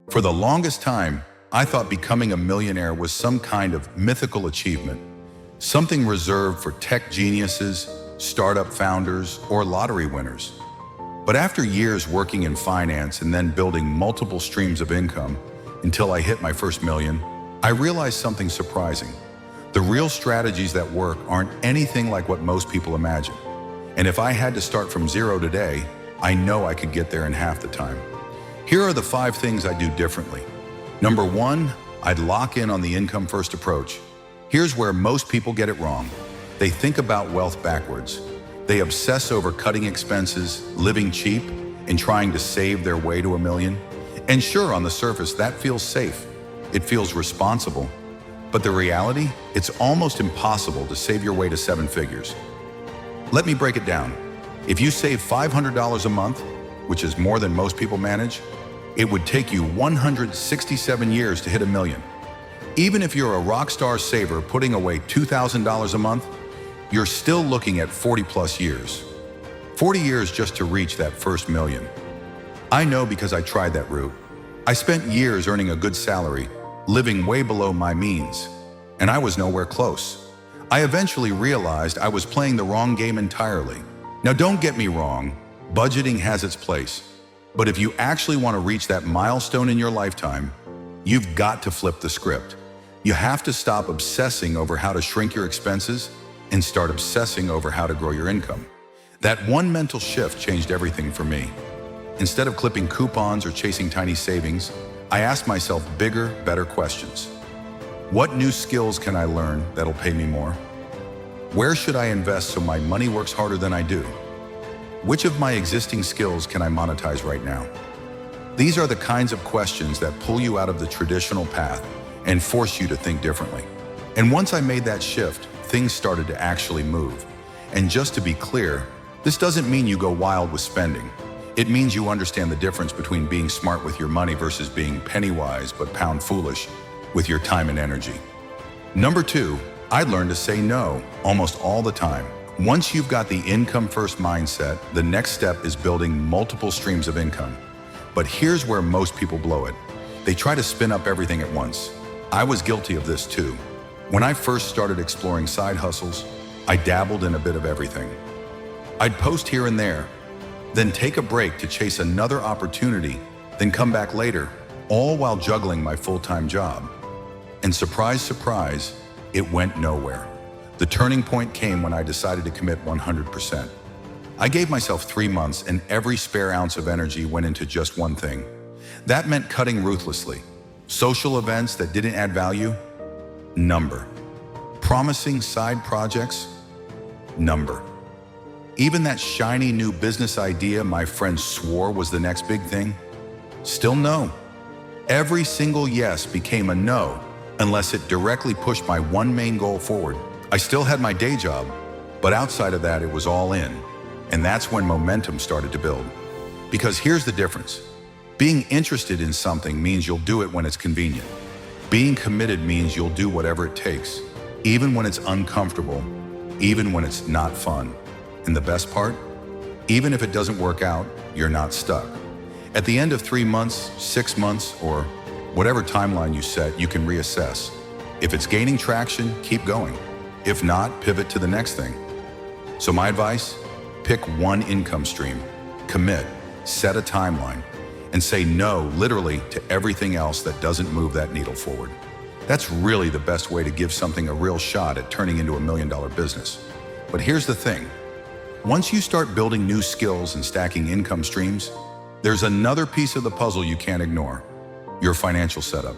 For the longest time, I thought becoming a millionaire was some kind of mythical achievement, something reserved for tech geniuses, startup founders, or lottery winners. But after years working in finance and then building multiple streams of income until I hit my first million, I realized something surprising. The real strategies that work aren't anything like what most people imagine. And if I had to start from zero today, I know I could get there in half the time. Here are the 5 things I do differently. Number 1, I'd lock in on the income first approach. Here's where most people get it wrong. They think about wealth backwards. They obsess over cutting expenses, living cheap, and trying to save their way to a million. And sure, on the surface, that feels safe. It feels responsible. But the reality, it's almost impossible to save your way to 7 figures. Let me break it down. If you save $500 a month, which is more than most people manage, it would take you 167 years to hit a million. Even if you're a rock star saver putting away $2,000 a month, you're still looking at 40 plus years. 40 years just to reach that first million. I know because I tried that route. I spent years earning a good salary, living way below my means, and I was nowhere close. I eventually realized I was playing the wrong game entirely. Now don't get me wrong, budgeting has its place. But if you actually want to reach that milestone in your lifetime, you've got to flip the script. You have to stop obsessing over how to shrink your expenses and start obsessing over how to grow your income. That one mental shift changed everything for me. Instead of clipping coupons or chasing tiny savings, I asked myself bigger, better questions. What new skills can I learn that'll pay me more? Where should I invest so my money works harder than I do? Which of my existing skills can I monetize right now? These are the kinds of questions that pull you out of the traditional path and force you to think differently. And once I made that shift, things started to actually move. And just to be clear, this doesn't mean you go wild with spending. It means you understand the difference between being smart with your money versus being penny wise but pound foolish with your time and energy. Number 2, I learned to say no almost all the time. Once you've got the income first mindset, the next step is building multiple streams of income. But here's where most people blow it. They try to spin up everything at once. I was guilty of this too. When I first started exploring side hustles, I dabbled in a bit of everything. I'd post here and there, then take a break to chase another opportunity, then come back later, all while juggling my full-time job. And surprise, surprise, it went nowhere. The turning point came when I decided to commit 100%. I gave myself 3 months and every spare ounce of energy went into just one thing. That meant cutting ruthlessly. Social events that didn't add value, number. Promising side projects, number. Even that shiny new business idea my friends swore was the next big thing, still no. Every single yes became a no unless it directly pushed my one main goal forward. I still had my day job, but outside of that, it was all in. And that's when momentum started to build. Because here's the difference. Being interested in something means you'll do it when it's convenient. Being committed means you'll do whatever it takes, even when it's uncomfortable, even when it's not fun. And the best part? Even if it doesn't work out, you're not stuck. At the end of 3 months, 6 months, or whatever timeline you set, you can reassess. If it's gaining traction, keep going. If not, pivot to the next thing. So my advice, pick one income stream, commit, set a timeline, and say no literally to everything else that doesn't move that needle forward. That's really the best way to give something a real shot at turning into a $1 million business. But here's the thing. Once you start building new skills and stacking income streams, there's another piece of the puzzle you can't ignore, your financial setup.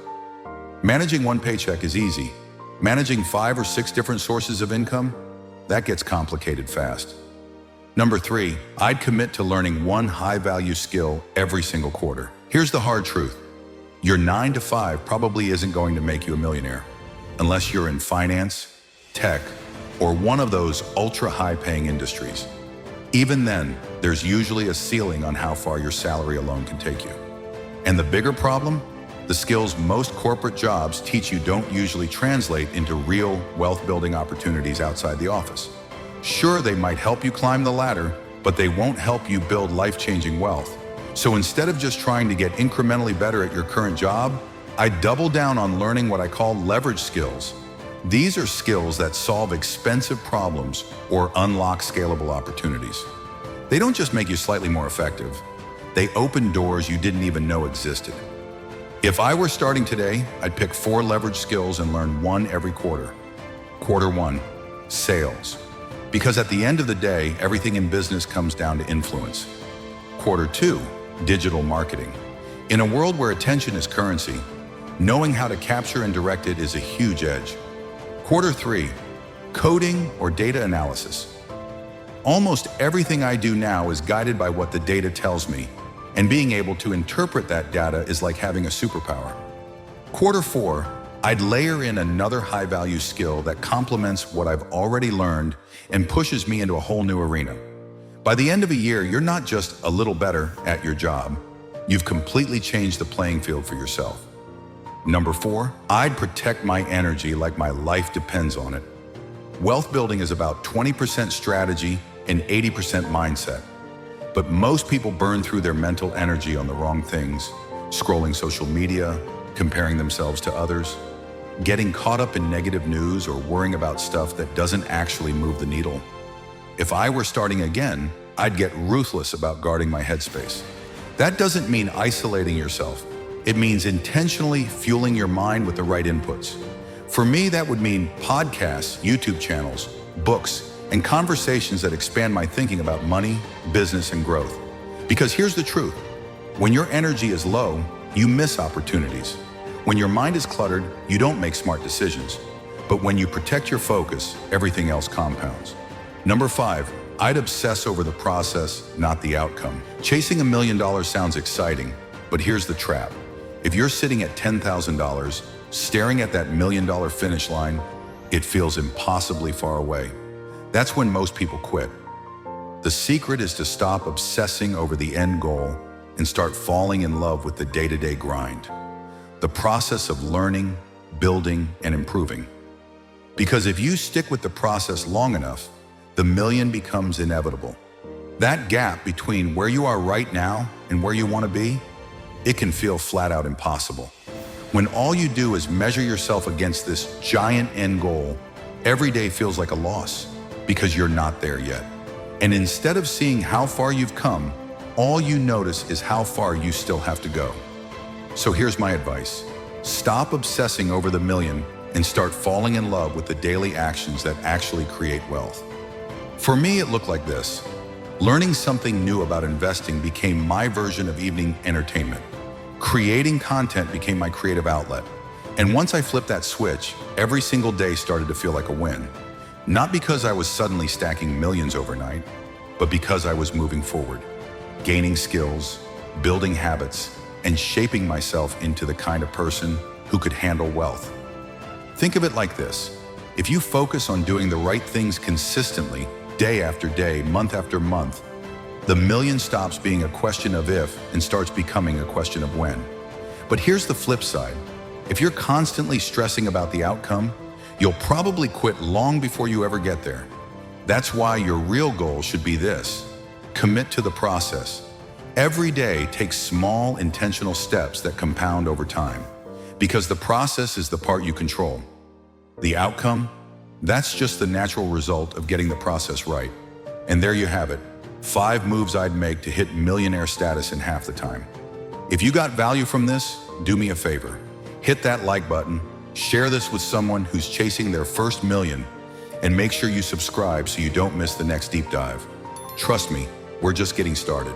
Managing one paycheck is easy. Managing 5 or 6 different sources of income, that gets complicated fast. Number 3, I'd commit to learning one high-value skill every single quarter. Here's the hard truth. Your 9 to 5 probably isn't going to make you a millionaire unless you're in finance, tech, or one of those ultra-high-paying industries. Even then, there's usually a ceiling on how far your salary alone can take you. And the bigger problem? The skills most corporate jobs teach you don't usually translate into real wealth-building opportunities outside the office. Sure, they might help you climb the ladder, but they won't help you build life-changing wealth. So instead of just trying to get incrementally better at your current job, I double down on learning what I call leverage skills. These are skills that solve expensive problems or unlock scalable opportunities. They don't just make you slightly more effective, they open doors you didn't even know existed. If I were starting today, I'd pick 4 leverage skills and learn one every quarter. Quarter 1, sales. Because at the end of the day, everything in business comes down to influence. Quarter 2, digital marketing. In a world where attention is currency, knowing how to capture and direct it is a huge edge. Quarter 3, coding or data analysis. Almost everything I do now is guided by what the data tells me, and being able to interpret that data is like having a superpower. Quarter 4, I'd layer in another high-value skill that complements what I've already learned and pushes me into a whole new arena. By the end of a year, you're not just a little better at your job, you've completely changed the playing field for yourself. Number 4, I'd protect my energy like my life depends on it. Wealth building is about 20% strategy and 80% mindset. But most people burn through their mental energy on the wrong things, scrolling social media, comparing themselves to others, getting caught up in negative news, or worrying about stuff that doesn't actually move the needle. If I were starting again, I'd get ruthless about guarding my headspace. That doesn't mean isolating yourself. It means intentionally fueling your mind with the right inputs. For me, that would mean podcasts, YouTube channels, books, and conversations that expand my thinking about money, business, and growth. Because here's the truth. When your energy is low, you miss opportunities. When your mind is cluttered, you don't make smart decisions. But when you protect your focus, everything else compounds. Number 5, I'd obsess over the process, not the outcome. Chasing $1 million sounds exciting, but here's the trap. If you're sitting at $10,000, staring at that $1 million finish line, it feels impossibly far away. That's when most people quit. The secret is to stop obsessing over the end goal and start falling in love with the day-to-day grind. The process of learning, building, and improving. Because if you stick with the process long enough, the million becomes inevitable. That gap between where you are right now and where you want to be, it can feel flat out impossible. When all you do is measure yourself against this giant end goal, every day feels like a loss because you're not there yet. And instead of seeing how far you've come, all you notice is how far you still have to go. So here's my advice. Stop obsessing over the million and start falling in love with the daily actions that actually create wealth. For me, it looked like this. Learning something new about investing became my version of evening entertainment. Creating content became my creative outlet. And once I flipped that switch, every single day started to feel like a win. Not because I was suddenly stacking millions overnight, but because I was moving forward, gaining skills, building habits, and shaping myself into the kind of person who could handle wealth. Think of it like this. If you focus on doing the right things consistently, day after day, month after month, the million stops being a question of if and starts becoming a question of when. But here's the flip side. If you're constantly stressing about the outcome, you'll probably quit long before you ever get there. That's why your real goal should be this. Commit to the process. Every day, take small, intentional steps that compound over time. Because the process is the part you control. The outcome? That's just the natural result of getting the process right. And there you have it. 5 moves I'd make to hit millionaire status in half the time. If you got value from this, do me a favor. Hit that like button, share this with someone who's chasing their first million, and make sure you subscribe so you don't miss the next deep dive. Trust me, we're just getting started.